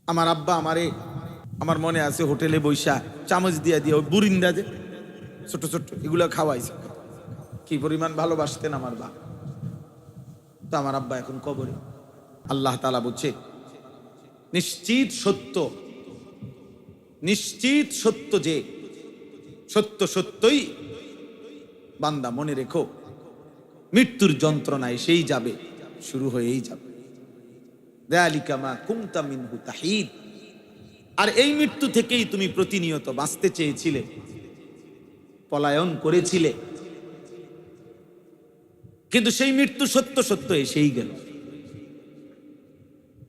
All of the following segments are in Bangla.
আমার আব্বা আমার মনে আছে হোটেলে বৈশা চামচ দিয়া দিয়ে ওই বুরিন্দা যে ছোট ছোট এগুলো খাওয়াইছে। কি পরিমাণ ভালোবাসতেন আমার বা। তো আমার আব্বা এখন কবরে। আল্লাহ তাআলা বলছে নিশ্চিত সত্য যে সত্য সত্যই বান্দা মনে রেখো মৃত্যুর যন্ত্রণা এসেই যাবে, শুরু হয়েই যাবে। যালিকা মা কুনতা মিনহু তাহিদ। আর এই মৃত্যু থেকেই তুমি প্রতিনিয়ত বাঁচতে চেয়েছিলে, পলায়ন করেছিলে, কিন্তু সেই মৃত্যু সত্য সত্য এসেই গেল।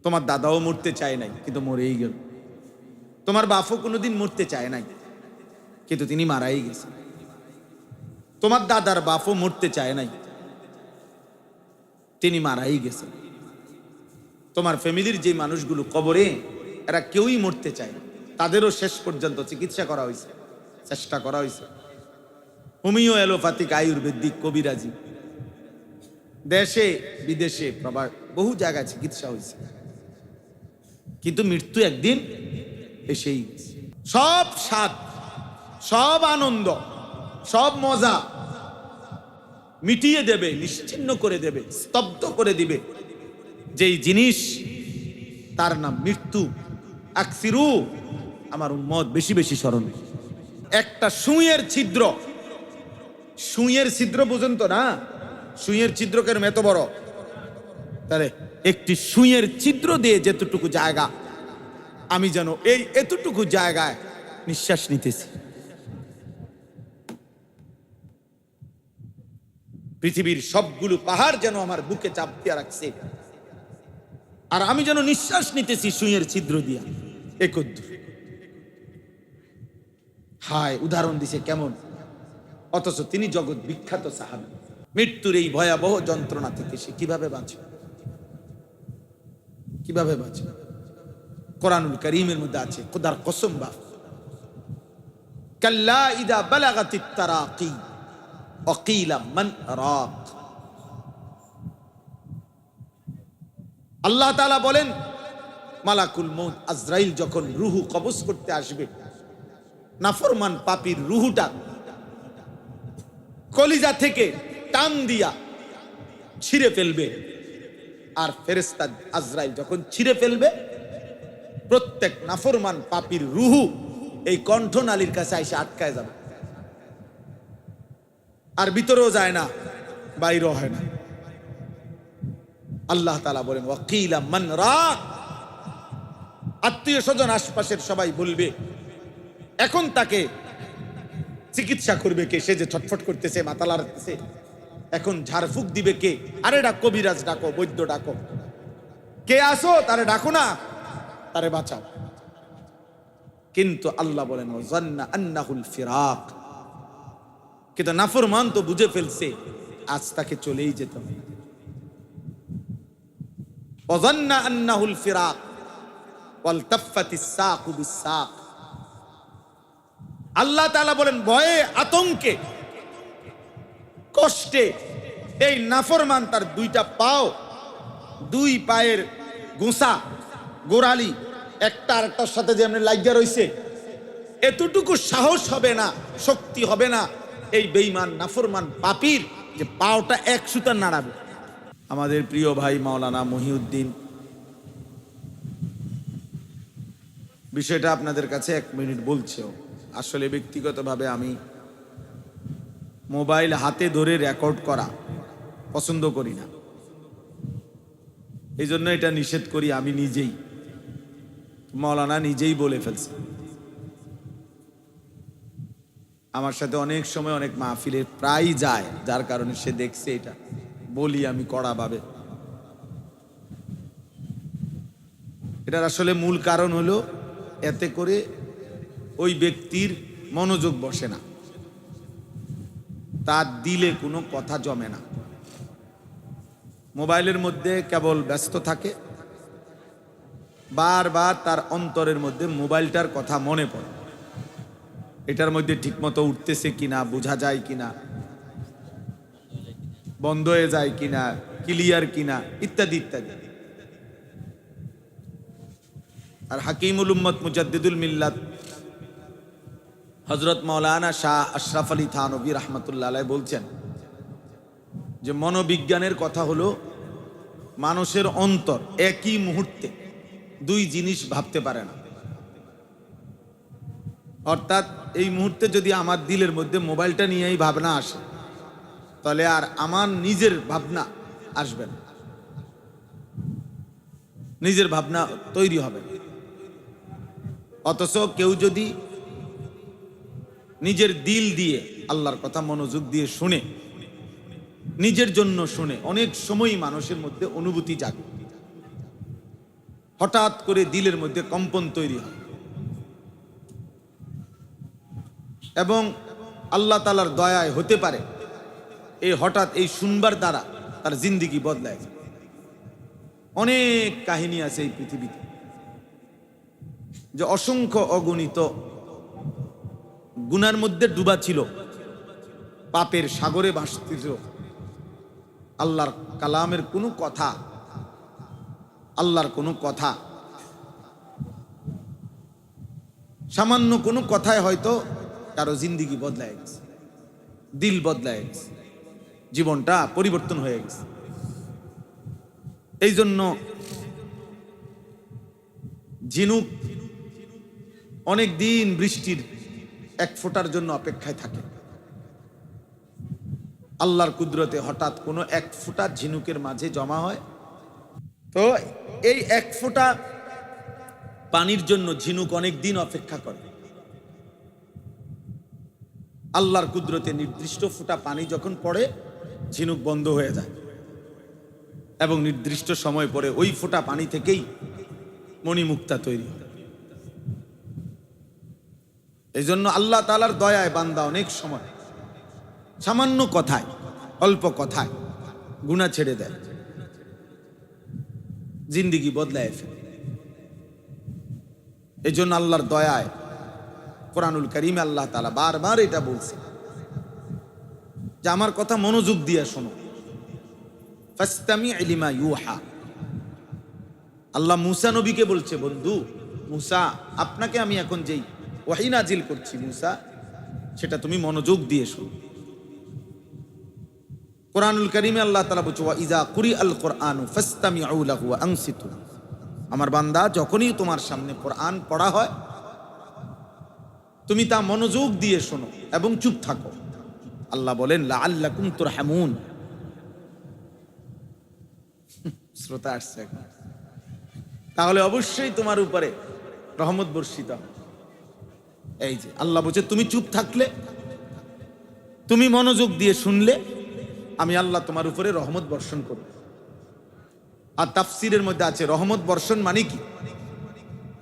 তোমার দাদাও মরতে চায় নাই, কিন্তু মরেই গেল। তোমার বাপও কোনোদিন মরতে চায় নাই, কিন্তু তিনি মারাই গেছেন। তোমার দাদার বাপও মরতে চায় নাই, তিনি মারাই গেছেন। তোমার ফ্যামিলির যে মানুষগুলো কবরে, এরা কেউই মরতে চায় না, তাদেরও শেষ পর্যন্ত চিকিৎসা করা হয়েছে, চেষ্টা করা হয়েছে। হোমিও, অ্যালোপ্যাথিক, আয়ুর্বেদিক, কবিরাজি, দেশে বিদেশে প্রবাস বহু জায়গায় চিকিৎসা হয়েছে, কিন্তু মৃত্যু একদিন এসেই গেছে। সব স্বাদ, সব আনন্দ, সব মজা মিটিয়ে দেবে, নিশ্চিহ্ন করে দেবে, স্তব্ধ করে দিবে যেই জিনিস, তার নাম মৃত্যু। আকসিরু, আমার উম্মত বেশি বেশি স্মরণ। একটা সুইয়ের ছিদ্র, সুইয়ের ছিদ্র পর্যন্ত না, সুইয়ের ছিদ্র কেন এত বড়? তাহলে একটি সুইয়ের ছিদ্র দিয়ে যেতটুকু জায়গা, আমি যেন এই এতটুকু জায়গায় নিঃশ্বাস নিতেছি। পৃথিবীর সবগুলো পাহাড় যেন আমার বুকে চাপ দিয়ে রাখছে, আর আমি যেন নিঃশ্বাস নিতেছি সুইয়ের ছিদ্র দিয়া। একদ্দুর হায়, উদাহরণ দিছে কেমন! অথচ তিনি জগৎ বিখ্যাত সাহাবী। মৃত্যুর এই ভয়াবহ যন্ত্রণা থেকে সে কিভাবে বাঁচে, কিভাবে বাঁচে? কোরআনুল কারীমের মধ্যে আছে, খোদার কসম বা, কাল্লা ইদা বালাগাতিত তারাকি ওয়াকিলা মান রাক। আল্লাহ তাআলা বলেন, মালাকুল মউত আজরাইল যখন রূহ কবজ করতে আসবে, নাফরমান পাপীর রূহটা কলিজা থেকে টান দিয়া ছিঁড়ে ফেলবে। আর ফেরেশতা আজরাইল যখন ছিঁড়ে ফেলবে, প্রত্যেক নাফরমান পাপীর রূহ এই কণ্ঠনালীর কাছে এসে আটকায় যাবে, আর ভিতরেও যায় না, বাইরেও হয় না। আল্লাহ তাআলা বলেন, ওয়াকিলা মান রাক। আত্মীয় স্বজন আশপাশের সবাই বলবে, এখন তাকে চিকিৎসা করবে কে? সে যে ছটফট করতেছে, মাথা লাড়তেছে, এখন ঝাড়ফুঁক দিবে কে? আরে ডাক, কবিরাজ ডাকো, বৈদ্য ডাকো, কে আসো, তারে ডাকো না, তারে বাঁচাও। কিন্তু আল্লাহ বলেন, ওয়াজান্না আন্নাহুল ফিরাক। কিন্তু নাফরমান তো বুঝে ফেলছে আজ তাকে চলেই যেতে হবে। ওয়াজান্না আন্নাহুল ফিরাক ওয়ালতাফাতিস সাকু বিসাক। আল্লাহ তাআলা বলেন, ভয়ে, আতঙ্কে, কষ্টে এই নাফরমান তার দুইটা পাও, দুই পায়ের গোসা, গোড়ালি একটা আরেকটার সাথে যে এমনি লাগিয়া রইছে, এতটুকু সাহস হবে না, শক্তি হবে না এই বেঈমান নাফরমান পাপীর যে পাওটা এক সুতা নাড়াবে। আমাদের প্রিয় ভাই মাওলানা মহিউদ্দিন, বিষয়টা আপনাদের কাছে 1 মিনিট বলছেও। আসলে ব্যক্তিগতভাবে আমি মোবাইল হাতে ধরে রেকর্ড করা পছন্দ করি না, এই জন্য এটা নিষেধ করি আমি নিজেই। মাওলানা নিজেই বলে ফেলছে, আমার সাথে অনেক সময় অনেক মাহফিলে প্রায় যায়, যার কারণে সে দেখছে। এটা বলি আমি কড়াভাবে। এটার আসলে মূল কারণ হলো, এতে করে ওই ব্যক্তির মনোযোগ বসে না, তার দিলে কোনো কথা জমে না, মোবাইলের মধ্যে কেবল ব্যস্ত থাকে, বারবার তার অন্তরের মধ্যে মোবাইলটার কথা মনে পড়ে, এটার মধ্যে ঠিকমতো উঠতেছে কিনা, বোঝা যায় কিনা, বন্ধ হয়ে যায় কিনা, ক্লিয়ার কিনা, ইত্যাদি ইত্যাদি। আর হাকিমুল উম্মত মুজাদ্দিদুল মিল্লাত হযরত মাওলানা শাহ আশরাফ আলী থানভী রাহমাতুল্লাহ আলাইহি বলছেন যে মনোবিজ্ঞানের কথা হলো মানুষের অন্তর একই মুহূর্তে দুই জিনিস ভাবতে পারে না। অর্থাৎ এই মুহূর্তে যদি আমার দিলের মধ্যে মোবাইলটা নিয়েই ভাবনা আসে, তাহলে আর আমার নিজের ভাবনা আসবে না, নিজের ভাবনা তৈরি হবে। অথচ কেউ যদি নিজের দিল দিয়ে আল্লাহর কথা মনোযোগ দিয়ে শুনে, নিজের জন্য শুনে, অনেক সময় মানুষের মধ্যে অনুভূতি জাগে, হঠাৎ করে দিলের মধ্যে কম্পন তৈরি হয় এবং আল্লাহ তাআলার দয়ায় হতে পারে এই হঠাৎ এই শুনবার দ্বারা তার জিন্দেগি বদলায় যায়। অনেক কাহিনী আছে এই পৃথিবীতে, যে অসংখ্য অগণিত গুনার মধ্যে ডুবা ছিল, পাপের সাগরে ভাসছিল, আল্লাহর কালামের কোনো কথা, আল্লাহর কোনো কথা, সামান্য কোনো কথায় হয়তো কারো জিন্দেগি বদলায় গেছে, দিল বদলায় গেছে, জীবনটা পরিবর্তন হয়ে গেছে। এই জন্য ঝিনুক অনেক দিন বৃষ্টির এক ফোঁটার জন্য অপেক্ষায় থাকে। আল্লাহর কুদরতে হঠাৎ কোনো এক ফোঁটা ঝিনুকের মাঝে জমা হয়, তো এই এক ফোঁটা পানির জন্য ঝিনুক অনেক দিন অপেক্ষা করে। আল্লাহর কুদরতে নির্দিষ্ট ফোঁটা পানি যখন পড়ে, ঝিনুক বন্ধ হয়ে যায় এবং নির্দিষ্ট সময় পরে ওই ফোঁটা পানি থেকেই মণিমুক্তা তৈরি হয়। এই জন্য আল্লাহ তাআলার দয়ায় বান্দা অনেক সময় সামান্য কথায়, অল্প কথায় গুনাহ ছেড়ে দেয়, জিন্দেগি বদলায় ফেলে। এই জন্য আল্লাহর দয়ায় কোরআনুল কারীমে আল্লাহ তাআলা বারবার এটা বলছে যে আমার কথা মনোযোগ দিয়ে শোনো, ফাসতামি' লিমা ইউহা। আল্লাহ মুসা নবীকে বলছে, বন্ধু মুসা, আপনাকে আমি এখন যেই ওহী নাজিল করছি মুসা, সেটা তুমি মনোযোগ দিয়ে শোনো। কোরআনুল কারীমে আল্লাহ তাআলা বলছে, ওয়া ইযা কুরিআল কুরআনু ফাসতামিউ লাহু ওয়া আনসিতু। আমার বান্দা, যখনই তোমার সামনে কোরআন পড়া হয় তুমি তা মনোযোগ দিয়ে শোনো এবং চুপ থাকো। আল্লাহ বলেন লাআল্লাকুম তুরহামুন। শ্রোতা আসছে এখন, তাহলে অবশ্যই তোমার উপরে রহমত বর্ষিত হবে। এই যে আল্লাহ বলছে, তুমি চুপ থাকলে, তুমি মনোযোগ দিয়ে শুনলে, আমি আল্লাহ তোমার উপরে রহমত বর্ষণ করব। আর তাফসীরের মধ্যে আছে রহমত বর্ষণ মানে কি?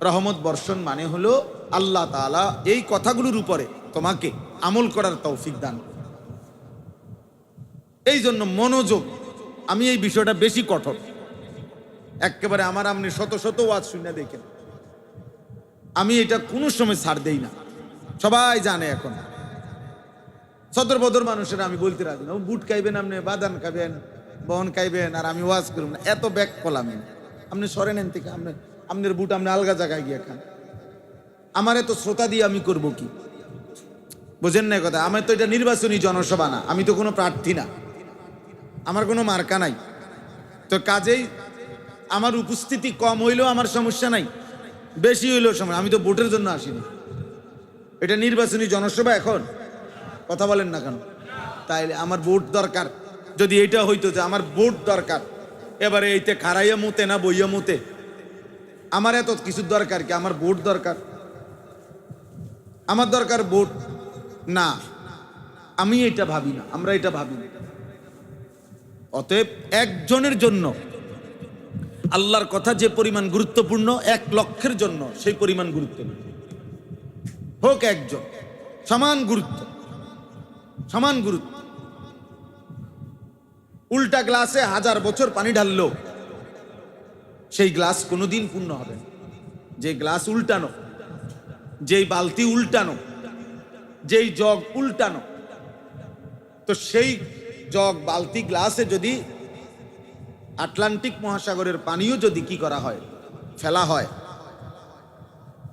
রহমত বর্ষণ মানে হলো আল্লাহ তাআলা এই কথাগুলোর উপরে তোমাকে আমল করার তৌফিক দান। এই জন্য মনোযোগ, আমি এই বিষয়টা বেশি কঠোর, একেবারে আমার আপনি শত শত ওয়াজ শুনে দেখেন, আমি এটা কোনো সময় ছাড় দেই না। সবাই জানে এখন, সদর বদর মানুষের আমি বলতে রাজি না, বুট খাইবেন আপনি, বাদান খাবেন, বহন খাইবেন, আর আমি ওয়াজ করব না, এত ব্যাক কলাম আপনি সরেন এন থেকে, আপনার বুট আপনি আলগা জায়গায় গিয়ে খান। আমার এত শ্রোতা দিয়ে আমি করব কি? বোঝেন না কথা? আমার তো এটা নির্বাচনী জনসভা না, আমি তো কোনো প্রার্থী না, আমার কোনো মার্কা নাই, তো কাজেই আমার উপস্থিতি কম হইলেও আমার সমস্যা নাই, বেশি হইলেও সমস্যা। আমি তো ভোটের জন্য আসিনি, এটা নির্বাচনী জনসভা। এখন কথা বলেন না কেন? তাইলে আমার ভোট দরকার। যদি এইটা হইতো যে আমার ভোট দরকার, এবারে এইতে খারাইয়া মুতে না বইয়া মুতে, আমার এত কিছুর দরকার কি? আমার ভোট দরকার, আমার দরকার ভোট না। আমি এটা ভাবি না, আমরা এটা ভাবি না। অতএব একজনের জন্য আল্লাহর কথা যে পরিমাণ গুরুত্বপূর্ণ, 1 লক্ষের জন্য সেই পরিমাণ গুরুত্ব হোক একজন, সমান গুরুত্ব, সমান গুরুত্ব। উল্টা গ্লাসে 1000 বছর পানি ঢাললো সেই গ্লাস কোনোদিন পূর্ণ হবে না। যে গ্লাস উল্টানো, যেই বালতি উল্টানো, যেই জগ উল্টানো, তো সেই জগ বালতি গ্লাসে যদি আটলান্টিক মহাসাগরের পানিও যদি কি করা হয়, ফেলা হয়,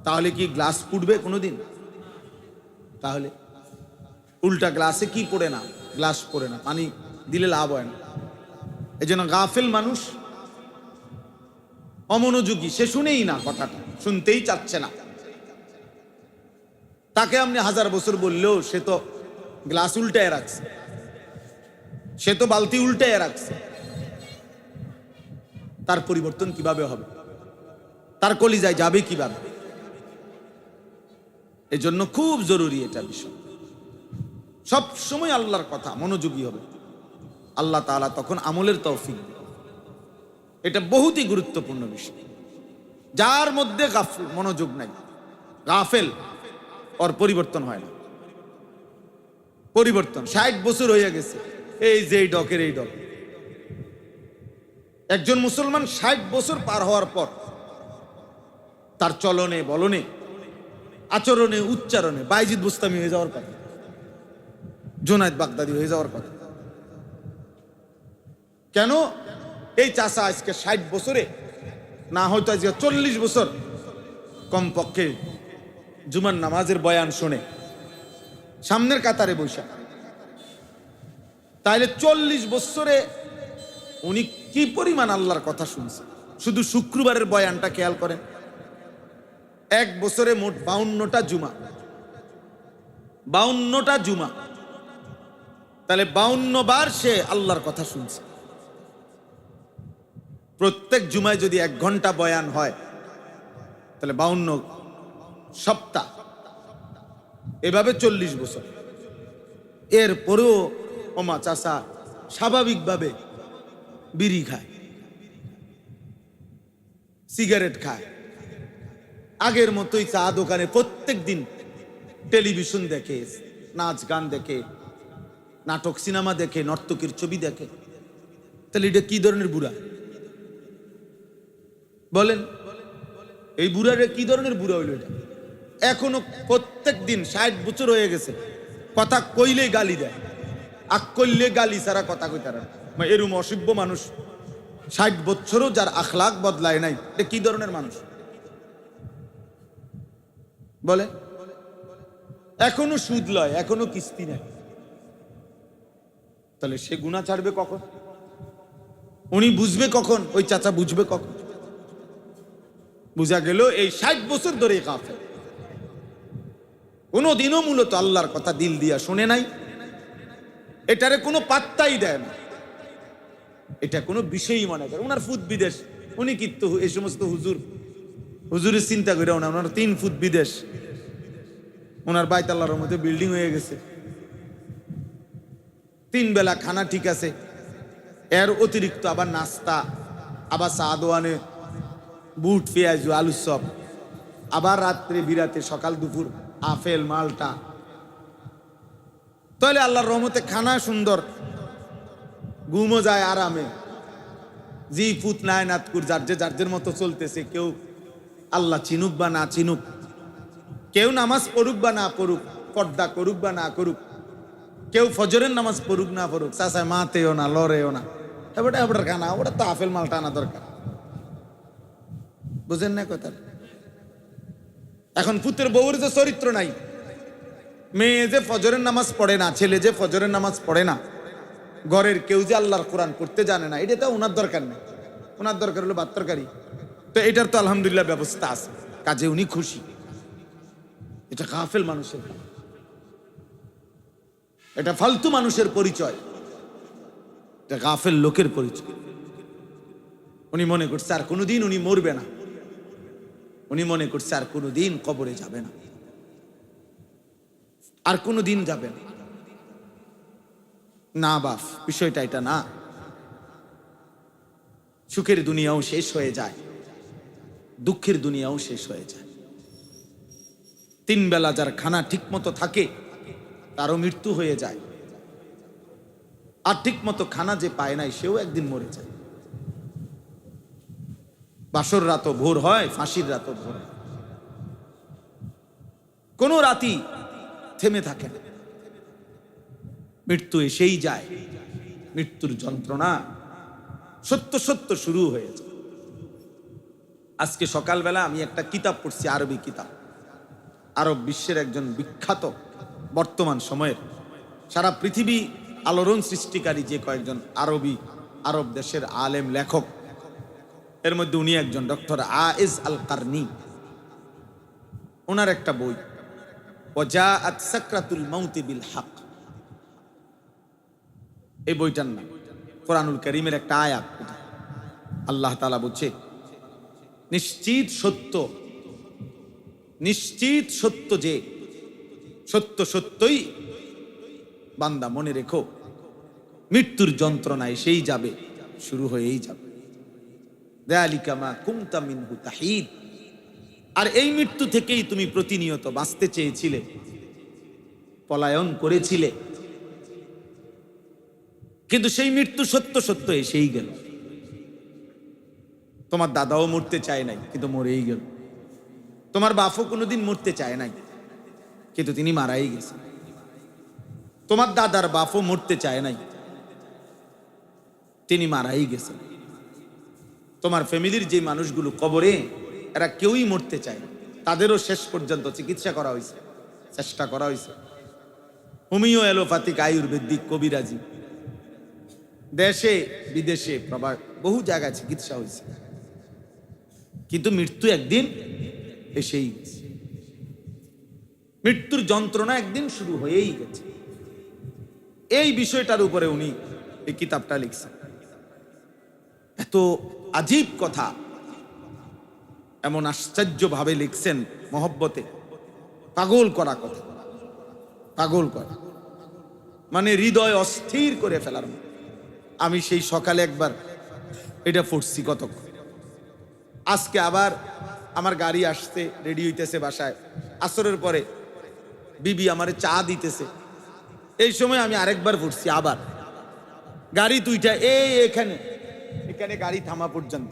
তাহলে কি গ্লাস ফুটবে কোনোদিন? তাহলে উল্টা গ্লাসে কি পড়ে না, গ্লাস পড়ে না, পানি দিলে লাভ হয় না। এই জন্য গাফেল মানুষ, অমনোযোগী, সে শুনেই না, কথাটা শুনতেই চাচ্ছে না। তাকে আপনি 1000 বছর বললেও সে তো গ্লাস উল্টায় রাখছে, সে তো বালতি উল্টায় রাখছে। তার পরিবর্তন কিভাবে হবে? তার কলিজায় যাবে কিভাবে? এজন্য খুব জরুরি এটা বিষয়। সব সময় আল্লাহর কথা মনোযোগী হবে, আল্লাহ তাআলা তখন আমলের তৌফিক দেবে। এটা বহুতই গুরুত্বপূর্ণ বিষয়। যার মধ্যে গাফল, মনোযোগ নাই, গাফেল, ওর পরিবর্তন হয় না। পরিবর্তন 60 বছর হয়ে গেছে, এই যে এই ডকের এই ডক। একজন মুসলমান 60 বছর পার হওয়ার পর তার চলনে বলনে, আচরণে, উচ্চারণে বাইজিদ বুস্তামি হয়ে যাওয়ার কথা, জুনায়েদ বাগদাদি হয়ে যাওয়ার কথা। কেন? এই চাচা আজকে 60 বছরে, না হয়তো আজকে 40 বছর কমপক্ষে জুমার নামাজের বয়ান শুনে সামনের কাতারে বৈশা। তাইলে 40 বছরে উনি কি পরিমাণ আল্লাহর কথা শুনছে? শুধু শুক্রবারের বয়ানটা খেয়াল করেন, এক বছরে মোট 52টা জুমা, 52টা জুমা। তাহলে 52 বার সে আল্লাহর কথা শুনছে। প্রত্যেক জুমায় যদি 1 ঘন্টা বয়ান হয়, তাহলে 52 সপ্তাহ, এভাবে 40 বছর। এরপরেও ওমা চাচা স্বাভাবিকভাবে বিড়ি খায়, সিগারেট খায়, আগের মতোই চা দোকানে প্রত্যেক দিন টেলিভিশন দেখে, নাচ গান দেখে, নাটক সিনেমা দেখে, নর্তকীর ছবি দেখে। তাহলে এটা কি ধরনের বুড়া বলেন? এই বুড়ারে কি ধরনের বুড়া হইল এটা? এখনো প্রত্যেক দিন 60 বছর হয়ে গেছে, কথা কইলেই গালি দেয়, আক কইলে গালি ছাড়া কথা কইতারা। এরম অসভ্য মানুষ 60 বছরও যার আখলাক বদলায় নাই, এটা কি ধরনের মানুষ বলে? এখনো সুদ লয়, এখনো কিস্তি নেয়, তাহলে সে গুনাহ ছাড়বে কখন? উনি বুঝবে কখন? ওই চাচা বুঝবে কখন? বুঝা গেল এই 60 বছর ধরে গাফেল, কোনোদিনও মূলত আল্লাহর কথা দিল দিয়া শুনে নাই, এটারে কোনো পাত্তাই দেয় না, এটা কোনো বিষয়ই মনে করে। ওনার ফুট বিদেশ, উনি কিন্তু এই সমস্ত হুজুরের চিন্তা করে ওনার 3 ফুট বিদেশ, ওনার বাইতাল্লাহর মধ্যে বিল্ডিং হয়ে গেছে, 3 বেলা খানা ঠিক আছে, এর অতিরিক্ত আবার নাস্তা, আবার চা দোয়ানে বুট, পেঁয়াজ, আলুর চপ, আবার রাত্রে বিরাতে, সকাল দুপুর আপেল মালটা। তাহলে আল্লাহর রহমতে খানা সুন্দর, ঘুমও যায় আরামে, জি ফুত নাই নাতকুর যার মতো চলতেছে। কেউ আল্লাহ চিনুক বা না চিনুক, কেউ নামাজ পড়ুক বা না পড়ুক, পর্দা করুক বা না করুক, কেউ ফজরের নামাজ পড়ুক না পড়ুক, চাচায় মাতেও না, লড়েও না, এবার খানা, ওটা তো আপেল মালটা আনা দরকার। বুঝেন না কথা? এখন পুত্রের বউর যে চরিত্র নাই, মেয়ে যে ফজরের নামাজ পড়ে না, ছেলে যে ফজরের নামাজ পড়ে না, ঘরের কেউ যে আল্লাহর কোরআন পড়তে জানে না, এটা তো ওনার দরকার নেই। ওনার দরকার হলো ভাত তরকারি, তো এটার তো আলহামদুলিল্লাহ ব্যবস্থা আছে, কাজে উনি খুশি। এটা গাফেল মানুষের, এটা ফালতু মানুষের পরিচয়, এটা গাফেল লোকের পরিচয়। উনি মনে করছে আর কোনোদিন উনি মরবে না, উনি মনে করছে আর কোনোদিন কবরে যাবে না, আর কোনোদিন যাবে না। না বাপ, বিষয়টা এটা না। সুখের দুনিয়াও শেষ হয়ে যায়, দুঃখের দুনিয়াও শেষ হয়ে যায়। 3 বেলা যার খানা ঠিক মতো থাকে, তারও মৃত্যু হয়ে যায়, আর ঠিক মতো খানা যে পায় নাই, সেও একদিন মরে যায়। বাসর রাতও ভোর হয়, ফাঁসির রাতও ভোর হয়, কোনো রাতই থেমে থাকে না। মৃত্যু এসেই যায়, মৃত্যুর যন্ত্রণা সত্য সত্য শুরু হয়েছে। আজকে সকালবেলা আমি একটা কিতাব পড়ছি, আরবি কিতাব। আরব বিশ্বের একজন বিখ্যাত বর্তমান সময়ের সারা পৃথিবী আলোড়ন সৃষ্টিকারী যে কয়েকজন আরব দেশের আলেম লেখক, এর মধ্যে উনি একজন, ডক্টর আয়েজ আল কারনি। ওনার একটা বই ওয়াজাআত সাকরাতুল মাউতি বিল হক, এই বইটার নাম। কোরআনুল কারীমের একটা আয়াত। আল্লাহ তাআলা বলছে, নিশ্চিত সত্য যে সত্যই বান্দা মনে রেখো, মৃত্যুর যন্ত্রণা এসেই যাবে, শুরু হয়েই যাবে। যালিকা মা কুনতা মিনহু তাহিদ, আর এই মৃত্যু থেকেই তুমি প্রতিনিয়ত বাঁচতে চেয়েছিলে, পলায়ন করেছিলে, কিন্তু সেই মৃত্যু সত্য এসেই গেল। তোমার দাদাও মরতে চায় নাই, কিন্তু মরেই গেল। তোমার বাপও কোনোদিন মরতে চায় নাই, কিন্তু তিনি মারাই গেছেন। তোমার দাদার বাপও মরতে চায় নাই, তিনি মারাই গেছেন। তোমার ফ্যামিলির যে মানুষগুলো কবরে, এরা কেউই মরতে চায় না, তাদেরও শেষ পর্যন্ত চিকিৎসা করা হয়েছে, চেষ্টা করা হয়েছে। হোমিও, অ্যালোপ্যাথিক, আয়ুর্বেদিক, কবিরাজি, দেশে বিদেশে প্রবাস বহু জায়গায় চিকিৎসা হয়েছে, কিন্তু মৃত্যু একদিন এসেই গেছে। মৃত্যুর যন্ত্রণা একদিন শুরু হয়েই গেছে। এই বিষয়টার উপরে উনি এই কিতাবটা লিখছেন। এত আজীব কথা, এমন আশ্চর্যভাবে লিখছেন, মহব্বতে পাগল করা কথা, পাগল করা মানে হৃদয় অস্থির করে ফেলার মতো। আমি সেই সকালে একবার এটা পড়ছি কতক্ষণ, আজকে আবার আমার গাড়ি আসতে রেডি হইতেছে বাসায়, আসরের পরে বিবি আমারে চা দিতেছে, এই সময় আমি আরেকবার পড়ছি, আবার গাড়ি দুইটা এখানে গাড়ি থামা পর্যন্ত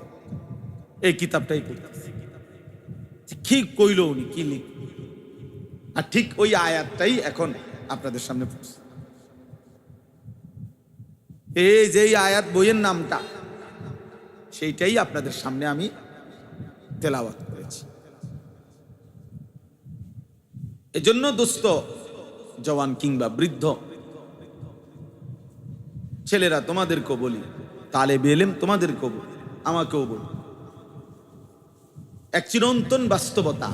এই কিতাবটাই পড়তেছি। ঠিক কইল উনি, কি লিখ, আর ঠিক ওই আয়াতটাই এখন আপনাদের সামনে পড়ছি। এই যে আয়াত বইয়ের নামটা, সেইটাই আপনাদের সামনে আমি তেলাওয়াত করেছি। এজন্য দোস্ত, জওয়ান কিংবা বৃদ্ধ ছেলেরা, তোমাদেরকেও বলি, তালেবে ইলম তোমাদেরকেও বলি, আমাকেও বলি, এক চিরন্তন বাস্তবতা,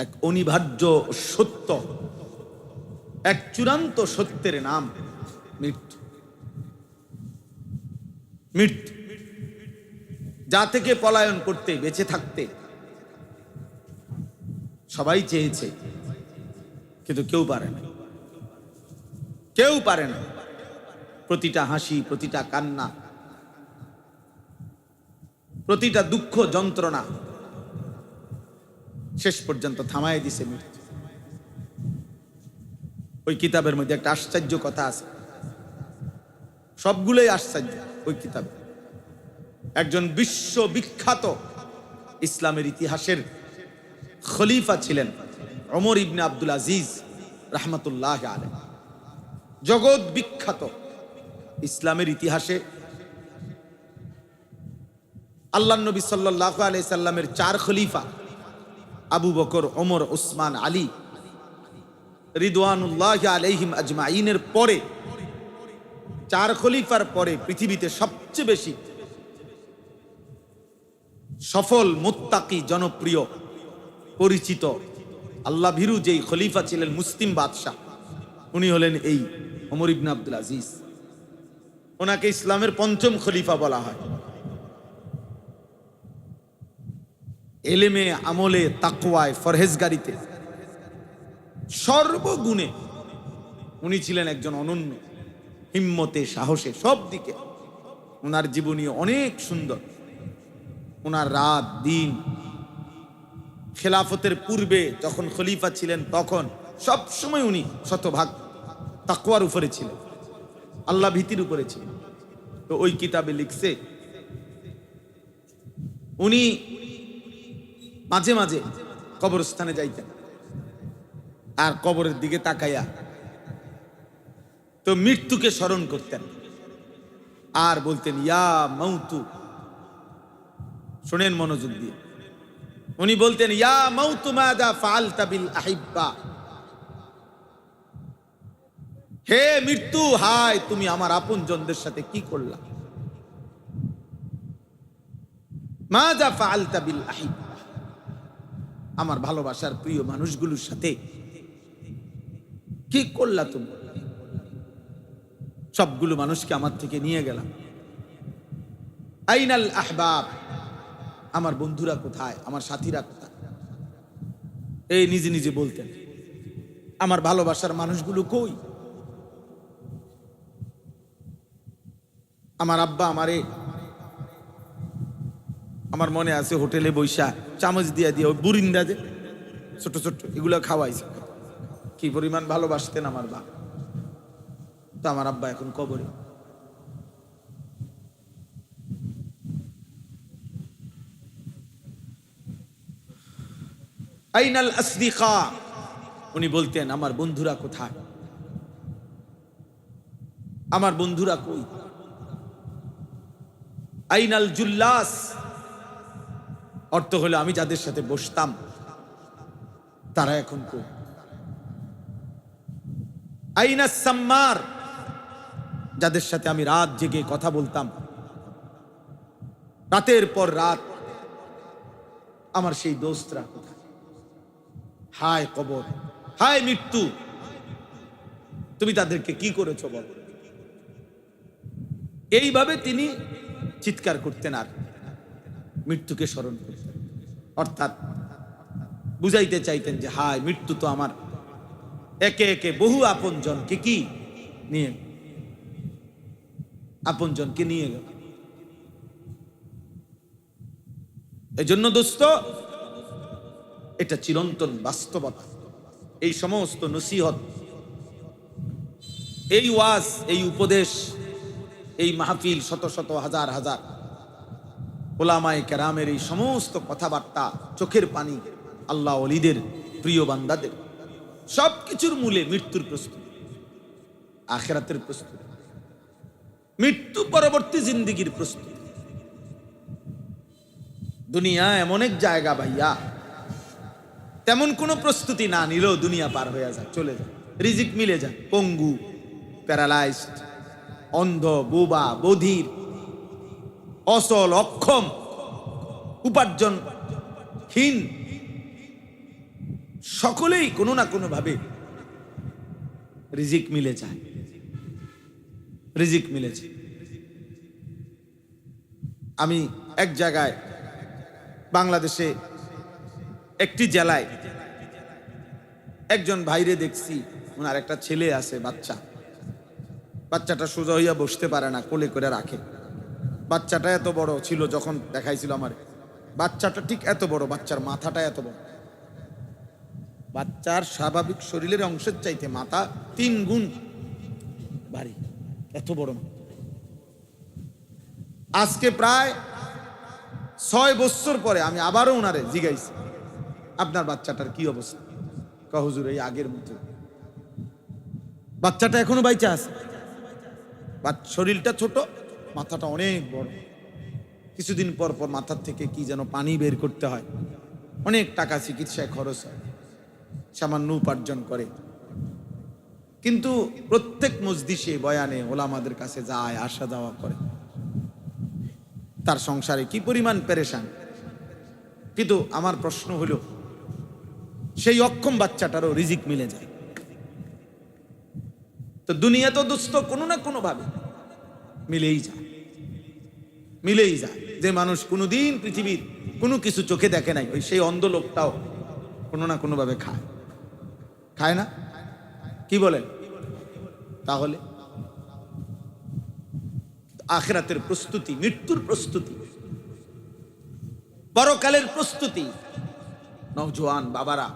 এক অনিবার্য সত্য, এক চূড়ান্ত সত্যের নাম মৃত্যু। মৃত্যু, যা থেকে পলায়ন করতে, বেঁচে থাকতে সবাই চেয়েছে, কিন্তু কেউ পারে না, কেউ পারে না। প্রতিটা হাসি, প্রতিটা কান্না, প্রতিটা দুঃখ যন্ত্রণা শেষ পর্যন্ত থামায় দিছে মৃত্যু। ওই কিতাবের মধ্যে একটা আশ্চর্য কথা আছে, সবগুলোই আশ্চর্য। ওই কিতাবে একজন বিশ্ববিখ্যাত ইসলামের ইতিহাসের খলিফা ছিলেন ওমর ইবনে আব্দুল আজিজ রাহমাতুল্লাহ আলাইহি। জগৎ বিখ্যাত ইসলামের ইতিহাসে আল্লাহর নবী সাল্লাল্লাহু আলাইহি সাল্লামের 4 খলিফা, আবু বকর, ওমর, উসমান, আলী রিদওয়ানুল্লাহি আলাইহিম আজমাইনের পরে, 4 খলিফার পরে পৃথিবীতে সবচেয়ে বেশি সফল, মুত্তাকি, জনপ্রিয়, পরিচিত, আল্লাহ ভীরু যেই খলিফা ছিলেন, মুসলিম বাদশাহ, উনি হলেন এই ওমর ইবনে আব্দুল আজিজ। ওনাকে ইসলামের 5ম খলিফা বলা হয়। এলেমে, আমলে, তাকওয়ায়, ফরহেজগারিতে, সর্বগুণে উনি ছিলেন একজন অনন্য, হিম্মতে, সাহসে, সব দিকে ওনার জীবনী অনেক সুন্দর। ওনার রাত দিন, খেলাফতের পূর্বে যখন খলিফা ছিলেন তখন সব সময় উনি শতভাগ তাকওয়ার উপরে ছিলেন, আল্লাহ ভীতির উপরে ছিলেন। তো ওই কিতাবে লিখছে, উনি মাঝে মাঝে কবরস্থানে যাইতেন, আর কবরের দিকে তাকাইয়া তো মৃত্যুকে স্মরণ করতেন, আর বলতেন, ইয়া মাউতু শুনেন মনোযোগ দিয়ে। উনি বলতেন, ইয়া মাউতু মাযা ফাআলতা বিল আহিব্বা, হে মৃত্যু, হায় তুমি আমার আপনজনদের সাথে কি করলা। মাযা ফাআলতা বিল আহিব্বা, আমার ভালোবাসার প্রিয় মানুষগুলোর সাথে কি করলা তুমি। সবগুলো মানুষকে আমার থেকে নিয়ে গেলাম। আইনাল আহবাব, আমার বন্ধুরা কোথায়, আমার সাথীরা কোথায়। এই নিজে নিজে বলতেন, আমার ভালোবাসার মানুষগুলো কই। আমার আব্বা আমারে, আমার মনে আছে, হোটেলে বৈশা চামচ দিয়া দিয়ে ওই বুরিন্দা যে ছোট ছোট এগুলো খাওয়াইছে। কি পরিমাণ ভালোবাসতেন আমার বাবা। তো আমার আব্বা এখন কবরে। আইনাল আসদিকা, উনি বলতেন আমার বন্ধুরা কোথায়, আমার বন্ধুরা কই। আইনাল জুল্লাস, অর্থ হলো আমি যাদের সাথে বসতাম তারা এখন কই। আইনাস সাম্মার, যাদের সাথে আমি রাত জেগে কথা বলতাম, রাতের পর রাত, আমার সেই দোস্তরা কোথায়। হায় কবর, হায় মৃত্যু, তুমি তাদেরকে কি করেছো বল। এইভাবে তিনি চিৎকার করতেন আর মৃত্যুকে স্মরণ করতেন। অর্থাৎ বুঝাইতে চাইতেন যে হায় মৃত্যু তো আমার একে একে বহু আপনজনকে কি নিয়ে, আপনজনকে নিয়ে গেল। এজন্য দোস্ত, এটা চিরন্তন বাস্তবতা। এই সমস্ত নসিহত, এই ওয়াজ, এই উপদেশ, এই মাহফিল, শত শত হাজার হাজার ওলামায়ে কেরামের এই সমস্ত কথাবার্তা, চোখের পানি, আল্লাহ ওলিদের প্রিয় বান্দাদের, সবকিছুর মূলে মৃত্যুর প্রস্তুতি, আখিরাতের প্রস্তুতি, মৃত্যু পরবর্তী জিন্দেগির প্রস্তুতি। দুনিয়া এমন এক জায়গা ভাইয়া, তেমন কোনো প্রস্তুতি না নিলেও দুনিয়া পার হয়ে যায়, চলে যায়, রিজিক মিলে যায়। পঙ্গু, প্যারালাইজড, অন্ধ, বোবা, বধির, অসল, অক্ষম, উপার্জনহীন, সকলেই কোনো না কোনো ভাবে রিজিক মিলে যায়, রিজিক মিলেছে। আমি এক জায়গায় বাংলাদেশে একটি জেলায় একজন ভাইরে দেখছি, ওনার একটা ছেলে আছে, বাচ্চাটা সোজা হইয়া বসতে পারে না, কোলে করে রাখে। বাচ্চাটা এত বড় ছিল, যখন দেখাইছিল আমার, বাচ্চাটা ঠিক এত বড়, বাচ্চার মাথাটা এত বড়, বাচ্চার স্বাভাবিক শরীরের অংশের চাইতে মাথা 3 গুণ ভারী, এত বড়। আজকে প্রায় 6 বছর পরে আমি আবারও ওনারে জিজ্ঞাইছি, আপনার বাচ্চাটার কি অবস্থা? হুজুর এই আগের মতো, বাচ্চাটা এখনো বাইচা আছে, শরীরটা ছোট, মাথাটা অনেক বড়। কিছুদিন পর পর মাথার থেকে কি যেন পানি বের করতে হয়, অনেক টাকা চিকিৎসায় খরচ হয়, সামান্য উপার্জন করে। কিন্তু প্রত্যেক মজলিসে বয়ানে ওলামাদের কাছে যায়, আসা যাওয়া করে। তার সংসারে কি পরিমাণ পেরেশান। কিন্তু আমার প্রশ্ন হলো, সেই অক্ষম বাচ্চাটারও রিজিক মিলে যায়। তো দুনিয়া তো দোস্ত কোনো না কোনো ভাবে মিলেই যায়, মিলেই যায়। যে মানুষ কোনোদিন পৃথিবীর কোনো কিছু চোখে দেখে নাই, ওই সেই অন্ধ লোকটাও কোনো না কোনো ভাবে খায়, খায় না? কি বলেন? তাহলে আখিরাতের প্রস্তুতি, মৃত্যুর প্রস্তুতি, পরকালের প্রস্তুতি, নওজোয়ান বাবারা,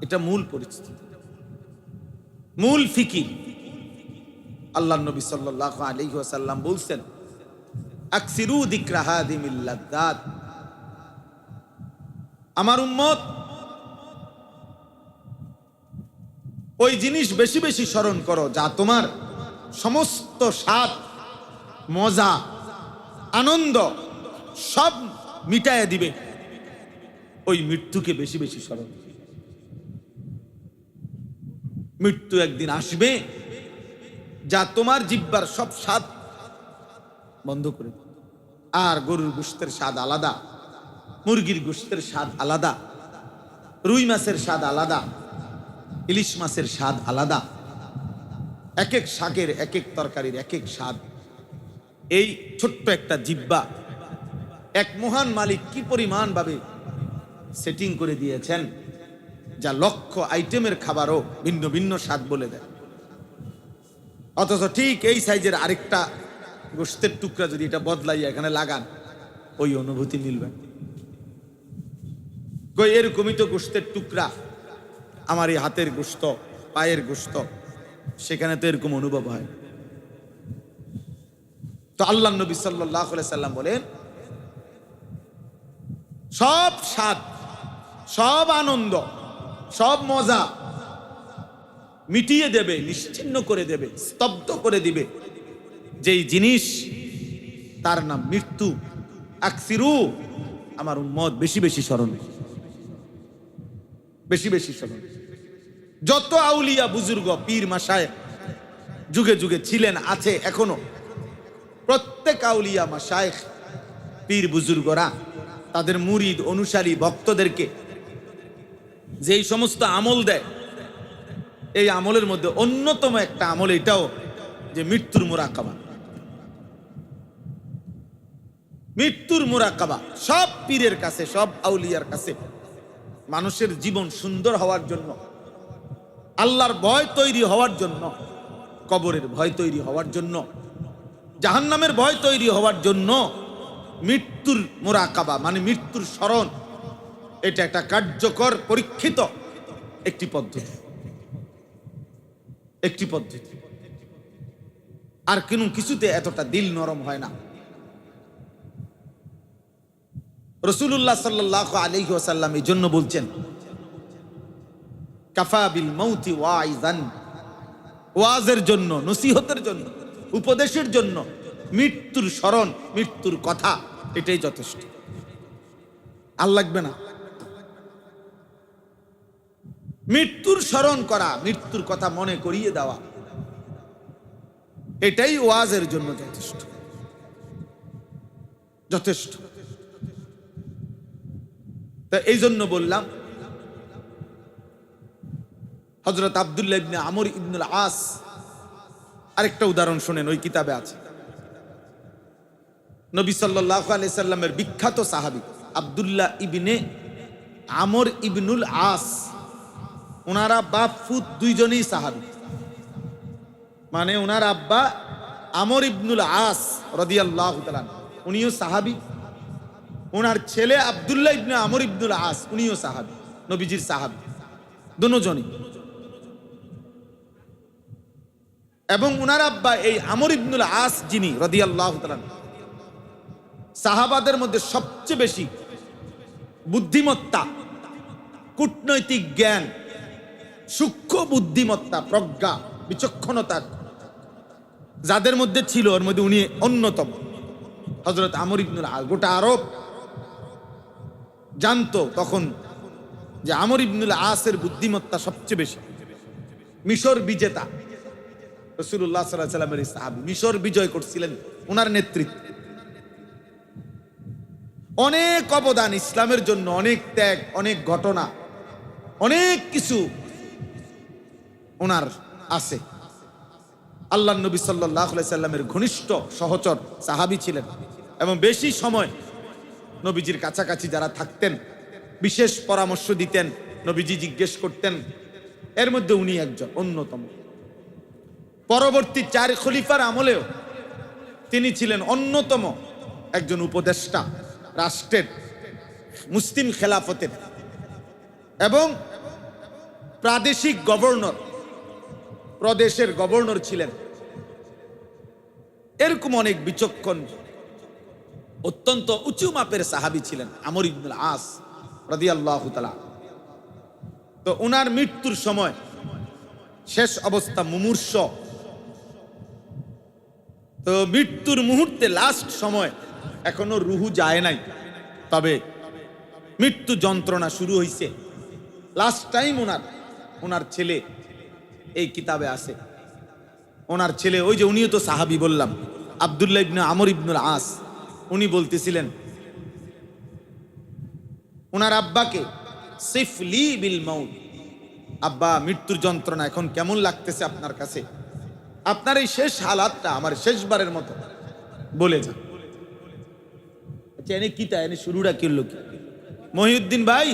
এটা মূল পরিস্থিতি, মূল ফিকির। আল্লাহর নবী সাল্লাল্লাহু আলাইহি ওয়াসাল্লাম বলছেন, আকসিরু যিকরা হাদিমিল লাযযাত, আমার উম্মত ওই জিনিস বেশি বেশি স্মরণ করো যা তোমার সমস্ত স্বাদ, মজা, আনন্দ সব মিটায়া দিবে, ওই মৃত্যুকে বেশি বেশি স্মরণ। মৃত্যু একদিন আসবে যা তোমার জিহ্বার সব স্বাদ বন্ধ করে দেবে। আর গরুর গোশতের স্বাদ আলাদা, মুরগির গোশতের স্বাদ আলাদা, রুই মাছের স্বাদ আলাদা, ইলিশ মাছের স্বাদ আলাদা, এক এক শাকের এক এক তরকারির এক এক স্বাদ। এই ছোট্ট একটা জিহ্বা এক মহান মালিক কি পরিমাণ ভাবে সেটিং করে দিয়েছেন, যা লক্ষ আইটেমের খাবারও ভিন্ন ভিন্ন স্বাদ বলে দেয়। অথচ ঠিক এই সাইজের আরেকটা গোশতের টুকরা যদি এটা বদলাইয়া এখানে লাগান, ওই অনুভূতি মিলবে। কই এরকমই তো গোশতের টুকরা, আমার এই হাতের গোশত, পায়ের গোশত, সেখানে তো এরকম অনুভব হয়। তো আল্লাহ নবী সাল্লাল্লাহু আলাইহি সাল্লাম বলেন, সব স্বাদ, সব আনন্দ, সব মজা মিটিয়ে দেবে, নিশ্চিহ্ন করে দেবে, স্তব্ধ করে দিবে যেই জিনিস, তার নাম মৃত্যু। আকসিরু, আমার উম্মত বেশি বেশি স্মরণ, বেশি বেশি স্মরণ। যত আউলিয়া বুজুর্গ পীর মাশায়েখ যুগে যুগে ছিলেন, আছে এখনো, প্রত্যেক আউলিয়া মাশায়েখ পীর বুজুর্গরা তাদের মুরিদ অনুসারী ভক্তদেরকে যেই সমস্ত আমল দেয়, এই আমলের মধ্যে অন্যতম একটা আমল এটাও যে মৃত্যুর মুরাকাবা। মৃত্যুর মুরাকাবা সব পীরের কাছে, সব আউলিয়ার কাছে মানুষের জীবন সুন্দর হওয়ার জন্য, আল্লাহর ভয় তৈরি হওয়ার জন্য, কবরের ভয় তৈরি হওয়ার জন্য, জাহান্নামের ভয় তৈরি হওয়ার জন্য মৃত্যুর মুরাকাবা মানে মৃত্যুর স্মরণ, এটা একটা কার্যকর পরীক্ষিত একটি পদ্ধতি, একটি পদ্ধতি। আর কোনো কিছুতে এতটা দিল নরম হয় না। রাসূলুল্লাহ সাল্লাল্লাহু আলাইহি ওয়াসাল্লাম এই জন্য বলছেন, কাফা বিল মাউতি ওয়াইজান, ওয়াজের জন্য, নসিহতের জন্য, উপদেশের জন্য মৃত্যুর স্মরণ, মৃত্যুর কথা, এটাই যথেষ্ট। আর লাগবে না। মৃত্যুর স্মরণ করা, মৃত্যুর কথা মনে করিয়ে দেওয়া, এটাই ওয়াজের জন্য যথেষ্ট, যথেষ্ট। তা এই জন্য বললাম, হযরত আব্দুল্লাহ ইবনে আমর ইবনুল আস, আরেকটা উদাহরণ শুনেন, ওই কিতাবে আছে। নবী সাল্লাল্লাহু আলাইহি সাল্লামের বিখ্যাত সাহাবী আব্দুল্লাহ ইবনে আমর ইবনুল আস, ওনার আব্বা ফুত দুইজনই সাহাবী, মানে ওনার আব্বা আমর ইবনুল আস রাদিয়াল্লাহু তাআলা উনিও সাহাবী, ওনার ছেলে আব্দুল্লাহ ইবনে আমর ইবনুল আস উনিও সাহাবী, নবীজির সাহাবী দুজনই। এবং ওনার আব্বা এই আমর ইবনুল আস যিনি রাদিয়াল্লাহু তাআলা, সাহাবাদের মধ্যে সবচেয়ে বেশি বুদ্ধিমত্তা, কূটনৈতিক জ্ঞান, সূক্ষ্ম বুদ্ধিমত্তা, প্রজ্ঞা, বিচক্ষণতা যাদের মধ্যে ছিল, ওর মধ্যে উনি অন্যতম। হযরত আমর ইবনুল আস, গোটা আরব জানতো তখন যে আমর ইবনুল আসের বুদ্ধিমত্তা সবচেয়ে বেশি। মিশর বিজেতা রাসূলুল্লাহ সাল্লাল্লাহু আলাইহি ওয়াসাল্লামের সাহাবী, মিশর বিজয় করছিলেন ওনার নেতৃত্বে। অনেক অবদান ইসলামের জন্য, অনেক ত্যাগ, অনেক ঘটনা, অনেক কিছু ওনার আছে। আল্লাহর নবী সাল্লাল্লাহু আলাইহি সাল্লামের ঘনিষ্ঠ সহচর সাহাবী ছিলেন এবং বেশি সময় নবীজির কাছাকাছি যারা থাকতেন বিশেষ পরামর্শ দিতেন, নবীজি জিজ্ঞেস করতেন, এর মধ্যে উনি একজন অন্যতম। পরবর্তী 4 খলিফার আমলেও তিনি ছিলেন অন্যতম একজন উপদেষ্টা, রাষ্ট্রের মুসলিম খেলাফতের এবং প্রাদেশিক গভর্নর, প্রদেশের গভর্নর ছিলেন। এরকম অনেক বিচক্ষণ, অত্যন্ত উঁচু মাপের সাহাবী ছিলেন আমর ইবনুল আস রাদিয়াল্লাহু তাআলা। তো ওনার মৃত্যুর সময় শেষ অবস্থা মুমূর্ষ, তো মৃত্যুর মুহূর্তে লাস্ট সময় এখনো রুহু যায় নাই, তবে মৃত্যু যন্ত্রণা শুরু হয়েছে লাস্ট টাইম ওনার ছেলে এই কিতাবে আছে। ওনার ছেলে ওই যে উনিও তো সাহাবী বললাম, আব্দুল্লাহ ইবনে আমর ইবনুল আস, উনি বলতেছিলেন ওনার আব্বাকে, সিফলি বিল মাউত, আব্বা মৃত্যুর যন্ত্রণা এখন কেমন লাগতেছে আপনার কাছে, আপনার এই শেষ হালাতটা আমার শেষবারের মতো বলে যান। আচ্ছা এনে কিতা, এনে শুরুটা কি হলো? কি মহিউদ্দিন ভাই,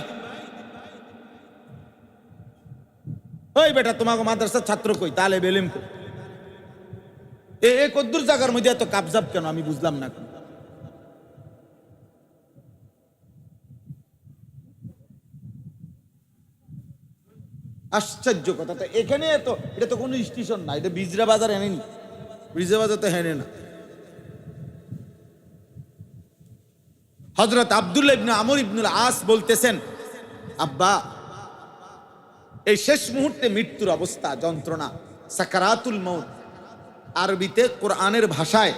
ওই বেটা তোমাকে মাদ্রাসার ছাত্র কই, তাহলে বেলেম কই, এ কদ্দুর জায়গার মধ্যে এত কাবজাব কেন আমি বুঝলাম না। আশ্চর্য কথা, তো এখানে এত, এটা তো কোনো স্টেশন না, এটা বিজরা বাজার এনেনি, বিজরা বাজার তো হেনে না। হযরত আব্দুল্লাহ ইবনে আমর ইবনুল আস বলতেছেন, আব্বা এই শেষ মুহূর্তে মৃত্যুর অবস্থা, যন্ত্রণা, সাকারাতুল মউত, আরবিতে কোরআনের ভাষায়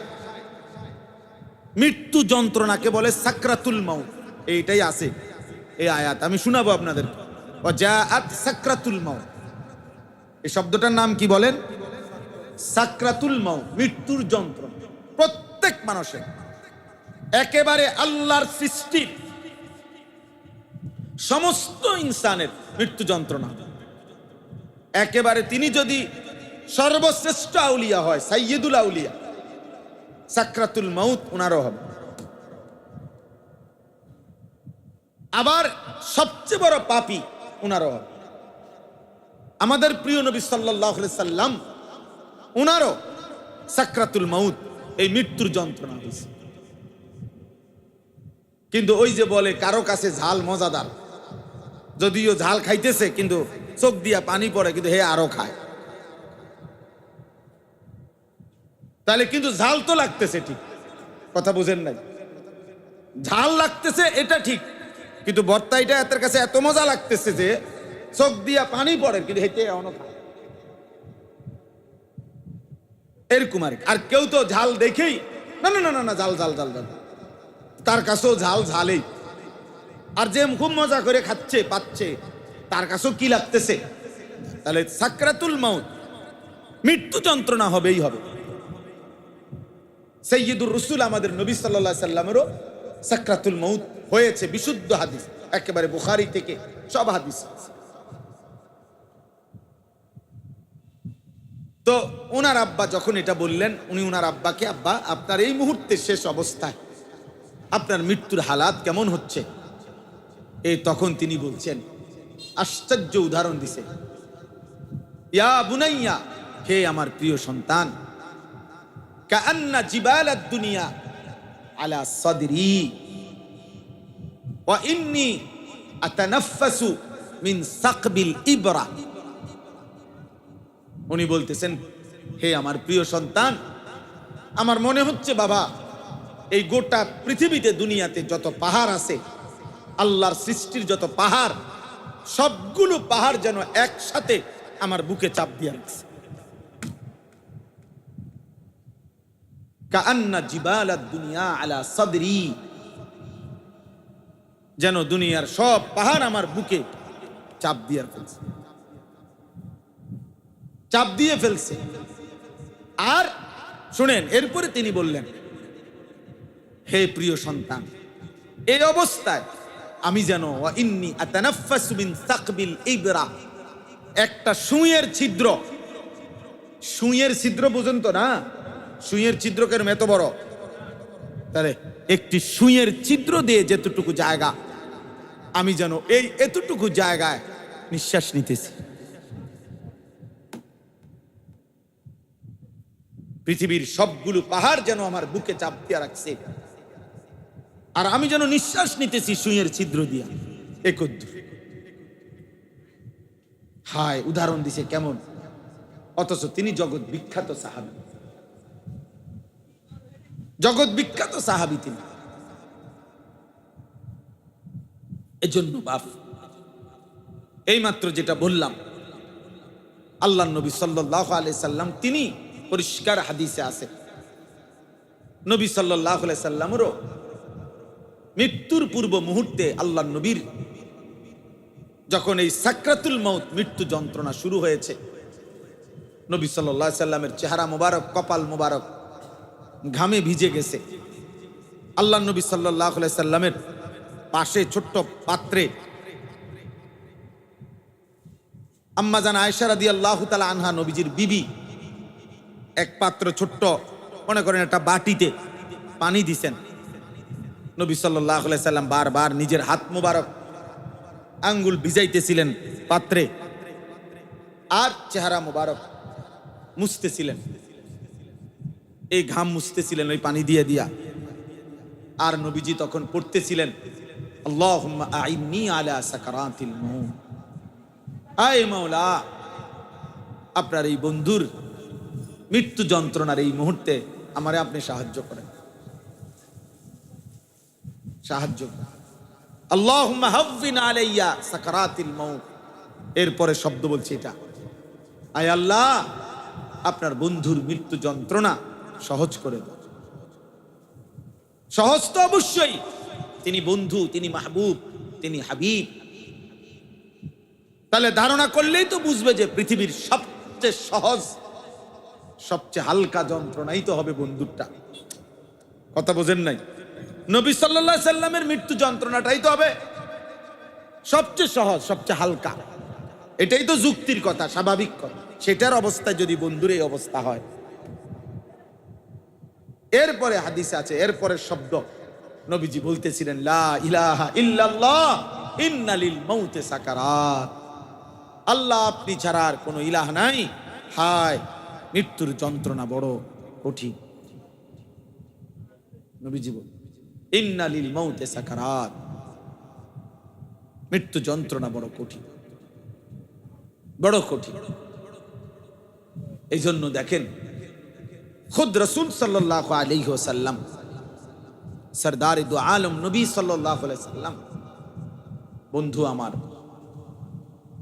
মৃত্যু যন্ত্রণাকে বলে সাকরাতুল মউত, এইটাই আছে এই আয়াত, আমি শোনাবো আপনাদের। ওয়াজাআত সাকরাতুল মউত, এই শব্দটার নাম কি বলেন? সাকরাতুল মউত, মৃত্যুর যন্ত্রণা। প্রত্যেক মানুষের, একেবারে আল্লাহর সৃষ্টি সমস্ত ইনসানের মৃত্যু যন্ত্রণা। একেবারে তিনি যদি সর্বশ্রেষ্ঠ আউলিয়া হয়, সাইয়্যিদুল আউলিয়া, সাকরাতুল মউত উনারও হবে। আবার সবচেয়ে বড় পাপী উনারও হবে। আমাদের প্রিয় নবী সাল্লাল্লাহু আলাইহি সাল্লাম উনারও সাকরাতুল মউত, এই মৃত্যুর যন্ত্রণা হয়েছে। কিন্তু ওই যে বলে কারো কাছে ঝাল মজাদার, যদিও ঝাল খাইতেছে কিন্তু চোখ দিয়া পানি পড়ে, কিন্তু হে আরো খায়। তাহলে কিন্তু ঝাল তো লাগতেছে, ঠিক কথা বুঝেন নাই, ঝাল লাগতেছে এটা ঠিক, কিন্তু ভর্তাইটা এর কাছে এত মজা লাগতেছে যে চোখ দিয়া পানি পড়ে, কিন্তু হেঁটে এখনো খায়। এরকম আর কেউ তো ঝাল দেখেই না না না না ঝাল ঝাল ঝাল ঝাল, তার কাছেও ঝাল ঝালেই। আর যে খুব মজা করে খাচ্ছে পাচ্ছে, তার কাছেও কি লাগতেছে? তাহলে সাকরাতুল মউত, মৃত্যু যন্ত্রণা হবেই হবে। সাইয়্যিদুর রাসূল আমাদের নবী সাল্লাল্লাহু আলাইহি সাল্লামেরও সাকরাতুল মউত হয়েছে, বিশুদ্ধ হাদিস, একেবারে বুখারী থেকে সব হাদিস। তো ওনার আব্বা যখন এটা বললেন, উনি ওনার আব্বাকে, আব্বা আপনার এই মুহূর্তে শেষ অবস্থায় আপনার মৃত্যুর হালাত কেমন হচ্ছে, এই তখন তিনি বলছেন, আশ্চর্য উদাহরণ দিছে, ইয়া বুনাইয়া, হে আমার প্রিয় সন্তান, কাআন্না জিবালাদ দুনিয়া আলা সাদরি ওয়া ইন্নী আতানাফাসু মিন সাকবিল ইবরা। উনি বলতেছেন, হে আমার প্রিয় সন্তান, আমার মনে হচ্ছে বাবা, এই গোটা পৃথিবীতে দুনিয়াতে যত পাহাড় আছে, আল্লাহর সৃষ্টির যত পাহাড়, সবগুলো পাহাড় যেন একসাথে আমার বুকে চাপ দিয়ে রাখছে। কাআন্না জিবালাদ দুনিয়া আলা সাদরি, যেন দুনিয়ার সব পাহাড় আমার বুকে চাপ দিয়ে ফেলছে, চাপ দিয়ে ফেলছে। আর শুনেন, এরপরে তিনি বললেন, হে প্রিয় সন্তান, এই অবস্থায় আমি যেন ওয়া ইন্নী আতানাফাসু মিন সাকবিল ইবরা, একটা সুইয়ের ছিদ্র, সুইয়ের ছিদ্র বুঝেন তো না, সুইয়ের ছিদ্র কেন এত বড়, তাহলে একটি সুইয়ের ছিদ্র দিয়ে যেতটুকু জায়গা, আমি যেন এই এতটুকু জায়গায় নিঃশ্বাস নিতেছি। পৃথিবীর সবগুলো পাহাড় যেন আমার বুকে চাপ দিয়ে রাখছে, আর আমি যেন নিঃশ্বাস নিতেছি সুইয়ের ছিদ্র দিয়া। একদ্দুর হায়, উদাহরণ দিছে কেমন, অথচ তিনি জগৎ বিখ্যাত সাহাবী, জগৎ বিখ্যাত সাহাবী তিনি। এজন্য বাপ, এইমাত্র যেটা বললাম, আল্লাহর নবী সাল্লাল্লাহু আলাইহি সাল্লাম, তিনি পরিষ্কার হাদিসে আছে, নবী সাল্লাল্লাহু আলাইহি সাল্লামেরও মৃত্যুর পূর্ব মুহূর্তে আল্লাহ নবীর যখন এই সাকরাতুল মউত মৃত্যু যন্ত্রণা শুরু হয়েছে, নবী সাল্লাল্লাহু আলাইহি সাল্লামের চেহারা মোবারক, কপাল মোবারক ঘামে ভিজে গেছে। আল্লাহ নবী সাল্লাল্লাহু আলাইহি সাল্লামের পাশে ছোট্ট পাত্রে আম্মা জান আয়েশা রাদিয়াল্লাহু তাআলা আনহা, নবীজির বিবি, এক পাত্র ছোট্ট মনে করেন একটা বাটিতে পানি দিছেন। নবী সাল্লাল্লাহু আলাইহি সাল্লাম বারবার নিজের হাত মোবারক আঙ্গুল ভিজাইতেছিলেন পাত্রে, আর চেহারা মোবারক মুছতেছিলেন, এই ঘাম মুছতেছিলেন ওই পানি দিয়ে দিয়া। আর নবীজি তখন পড়তেছিলেন, আল্লাহুম্মা আইন্নি আলা সাকারাতিল মউত, আয় মাওলা, আপনার এই বন্ধুর মৃত্যু যন্ত্রণার এই মুহূর্তে আমারে আপনি সাহায্য করেন, সাহায্য করেন। আল্লাহুম্মা হাফিন আলাইয়া সাকারাতিল মউত। এরপরে শব্দ বলছি এটা, আয় আল্লাহ, আপনার বন্ধুর মৃত্যু যন্ত্রণা সহজ করে দাও। সহজ তো অবশ্যই, তিনি বন্ধু, তিনি মাহবুব, তিনি হাবিব। তাহলে ধারণা করলেই তো বুঝবে যে পৃথিবীর সবচেয়ে সহজ, সবচেয়ে হালকা যন্ত্রণাই তো হবে বন্ধুরটা। কথা বোঝেন নাই? নবী সাল্লাল্লাহু আলাইহি সাল্লামের মৃত্যু যন্ত্রণাটাই তো হবে সবচেয়ে সহজ, সবচেয়ে হালকা। এটাই তো যুক্তির কথা, স্বাভাবিক কথা। সেটার অবস্থায় যদি বন্ধুর এই অবস্থা হয়, এরপরে হাদিসে আছে, এরপরে শব্দ নবীজি বলতেছিলেন, লা ইলাহা ইল্লাল্লাহ ইন্না লিল মাউতি সাকারাত। আল্লাহ, আপনি ছাড়া আর কোনো ইলাহ নাই, হায় মৃত্যুর যন্ত্রণা বড় কঠিন। নবীজি বল, ইন্না লিল মাউতি সাকারাত, মৃত্যু যন্ত্রণা বড় কঠিন, বড় কঠিন। এই জন্য দেখেন, খুদ রাসূল সাল্লাল্লাহু আলাইহি ওয়াসাল্লাম, সরদারে দু আলম নবী সাল্লাল্লাহু আলাইহি সাল্লাম, বন্ধু আমার,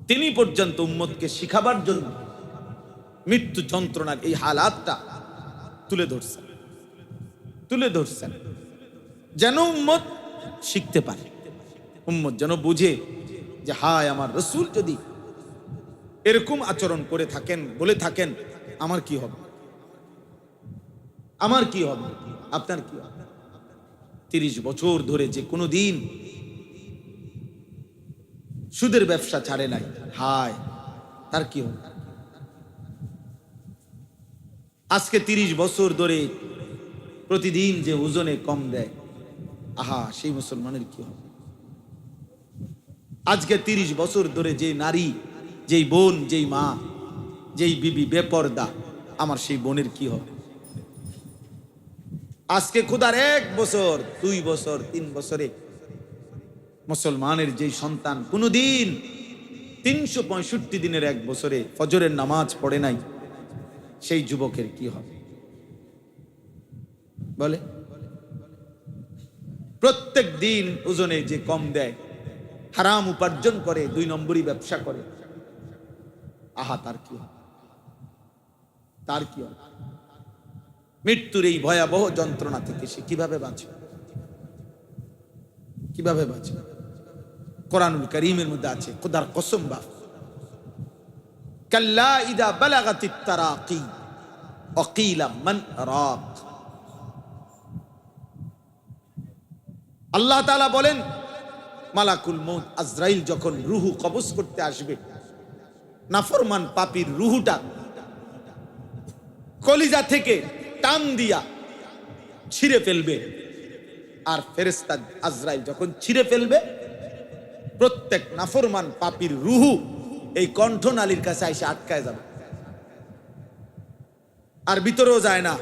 তিনি পর্যন্ত উম্মতকে শিখাবার জন্য মৃত্যু যন্ত্রণার এই হালাতটা তুলে ধরছেন, যেন উম্মত শিখতে পারে, উম্মত যেন বুঝে যে হায়, আমার রাসূল যদি এরকম আচরণ করে থাকেন, বলে থাকেন, আমার কি হবে, আমার কি হবে, আপনার কি হবে? 30 বছর ধরে যে কোনো দিন সুদের ব্যবসা ছাড়ে নাই, হায় তার কি হবে? আজকে 30 বছর ধরে প্রতিদিন যে ওজনে কম দেয়, আহা, সেই মুসলমানের কি হবে? আজকে 30 বছর ধরে যে নারী, যেই বোন, যেই মা, যেই বিবি বেপর্দা, আমার সেই বোনের কি হবে? আজকে খুদার 1 বছর, 2 বছর, 3 বছরে মুসলমানের যেই সন্তান কোনদিন 365 দিনের 1 বছরে ফজরের নামাজ পড়ে নাই, সেই যুবকের কি হবে বলে? প্রত্যেক দিন ওজনে যে কম দেয়, হারাম উপার্জন করে, 2 নম্বরই ব্যবসা করে, আহা, তার কি হবে? তার কি হবে? মৃত্যুর এই ভয়াবহ যন্ত্রণা থেকে সে কিভাবে বাঁচবে? কিভাবে বাঁচবে? কোরআনুল কারীমের মধ্যে আছে, খোদার কসম, বা কাল্লা ইদা বালাগাতিত তারাকি ওয়াকিলা মান রাক। আল্লাহ তাআলা বলেন, মালাকুল মউত আজরাইল যখন রূহ কবজ করতে আসবে, নাফরমান পাপীর রূহটা কলিজা থেকে টান দিয়া ছিঁড়ে ফেলবে। আর ফেরেশতা আজরাইল যখন ছিঁড়ে ফেলবে, প্রত্যেক নাফরমান পাপীর রূহ এই কণ্ঠনালীর কাছে এসে আটকায় যাবে, আর ভিতরেও যায় না,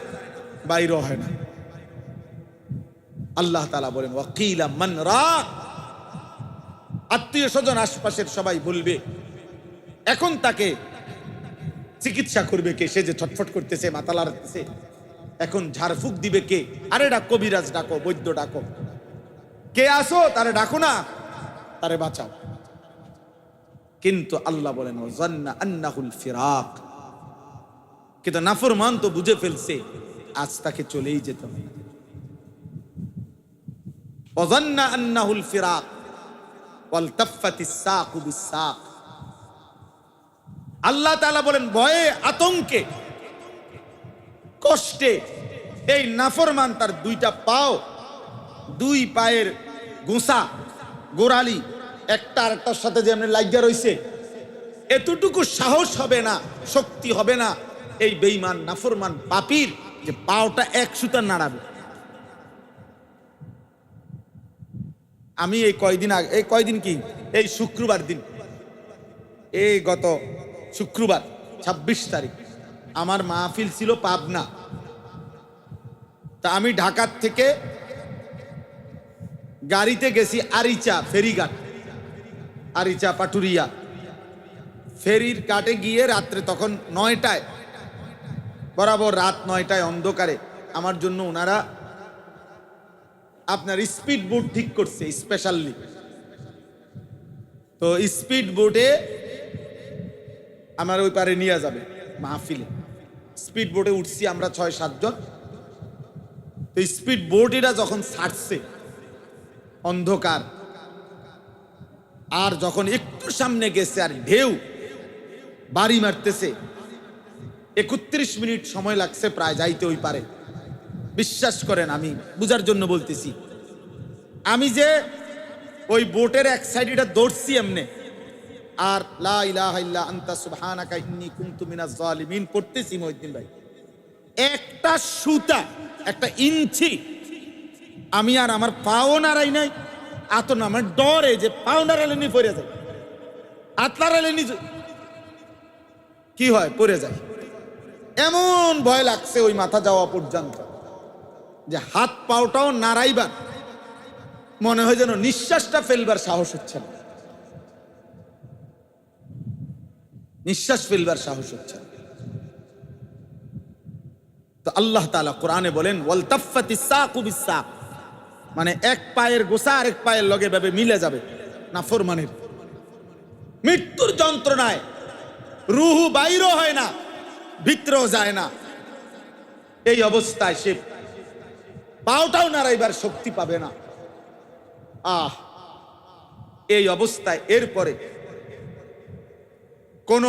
বাইরেও হয় না। আল্লাহ তাআলা বলেন, ওয়াকিলা মান রাক। আত্মীয় স্বজন আশপাশের সবাই বলবে, এখন তাকে চিকিৎসা করবে কে? সে যে ছটফট করতেছে, মাথা লাড়তেছে, এখন ঝাড়ফুঁক দিবে কে? আরে ডাক, কবিরাজ ডাকো, বৈদ্য ডাকো, কে আসো, তারে ডাকো না, তারে বাঁচাও। কিন্তু আল্লাহ বলেন, ওয়াজান্না আন্নাহুল ফিরাক। কিন্তু নাফরমান তো বুঝে ফেলছে আজ তাকে চলেই যেতে হবে। ওয়াযান্না আন্নাহুল ফিরাক ওয়ালতাফাতিস সাকু বিস-সাক। আল্লাহ তাআলা বলেন ভয়ে, আতঙ্কে, কষ্টে এই নাফরমান তার দুইটা পাও, দুই পায়ের গোসা গোড়ালি একটা আরেকটার সাথে যে এমনি লাগিয়া রইছে, এতটুকু সাহস হবে না, শক্তি হবে না এই বেঈমান নাফরমান পাপীর যে পাওটা এক সুতা নাড়াবে। আমি এই কয়দিন আগে, এই কয়দিন কি, এই শুক্রবার দিন, এই গত শুক্রবার ২৬ তারিখ আমার মাহফিল ছিল পাবনা। তা আমি ঢাকার থেকে গাড়িতে গেছি আরিচা ফেরিঘাট, আরিচা পাটুরিয়া ফেরির ঘাটে গিয়ে রাত্রে তখন ৯টায়, বরাবর রাত ৯টায় অন্ধকারে আমার জন্য ওনারা আপনার স্পিড বোট ঠিক করছে স্পেশালি। তো স্পিড বোটে আমার ওই পারে নিয়ে যাবে মাহফিলে। স্পিড বোটে উঠছি আমরা ৬-৭ জন। তো স্পিড বোট এটা যখন ছাড়ছে অন্ধকার, আর যখন একটু সামনে গেছে আর ঢেউ বাড়ি মারতেছে, ৩১ মিনিট সময় লাগছে প্রায় যাইতে ওই পারে। বিশ্বাস করেন, আমি বুঝার জন্য বলতেছি, আমি যে ওই বোটের এক সাইড এটা দৌড়ছি এমনে, আর লা ইলাহা ইল্লা আনতা সুবহানাকা ইন্নী কুনতু মিনাজ জালিমিন পড়তেছি মহিউদ্দিন ভাই, একটা সুতা, একটা ইঞ্চি আমি আর আমার পাও নাড়াই নাই। আত না আমার ডরে যে পাও নাড়ালে নি পড়ে যায়, হাত নাড়ালে নি কি হয় পড়ে যায়, এমন ভয় লাগছে ওই মাথা যাওয়া পর্যন্ত যে হাত পাওটাও নাড়াইবার মনে হয় যেন নিঃশ্বাসটা ফেলবার সাহস হচ্ছে না, নিঃশ্বাস ফেলবার সাহস হচ্ছে না। তো আল্লাহ তাআলা কোরআনে বলেন ওয়ালতাফাতিস সাকু বিস-সাক, মানে এক পায়ের গোসা আরেক পায়ের লগে ভাবে মিলে যাবে। নাফরমানের মৃত্যুর যন্ত্রণায় রূহ বাইরও হয় না, ভিতরেও যায় না, এই অবস্থায় সে পাওটাও নাড়াইবার শক্তি পাবে না। এই অবস্থায় এরপরে কোন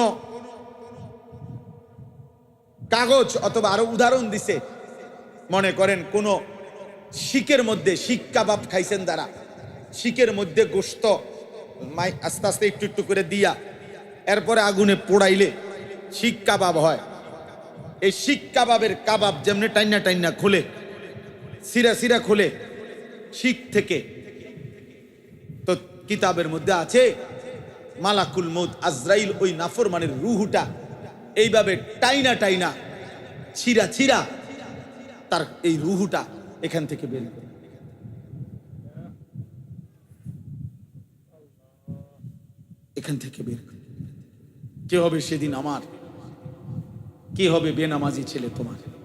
কাগজ অথবা আরো উদাহরণ দিছে, মনে করেন কোন শিকের মধ্যে, শিক কাবাব খাইছেন যারা, শিকের মধ্যে গোশত আস্তে আস্তে একটু একটু করে দিয়া এরপরে আগুনে পোড়াইলে শিক কাবাব হয়। এই শিক কাবাবের কাবাব যেমনি টাইনা টাইনা খুলে, সিরা সিরা খুলে শিক থেকে, তো কিতাবের মধ্যে আছে মালাকুল মউত আজরাইল ওই নাফরমানের রূহটা এইভাবে টাইনা টাইনা ছিঁড়া ছিঁড়া তার এই রূহটা এখান থেকে বের করে, এখান থেকে বের করে। কে হবে সেদিন আমার, কে হবে বেনামাজি ছেলে তোমার?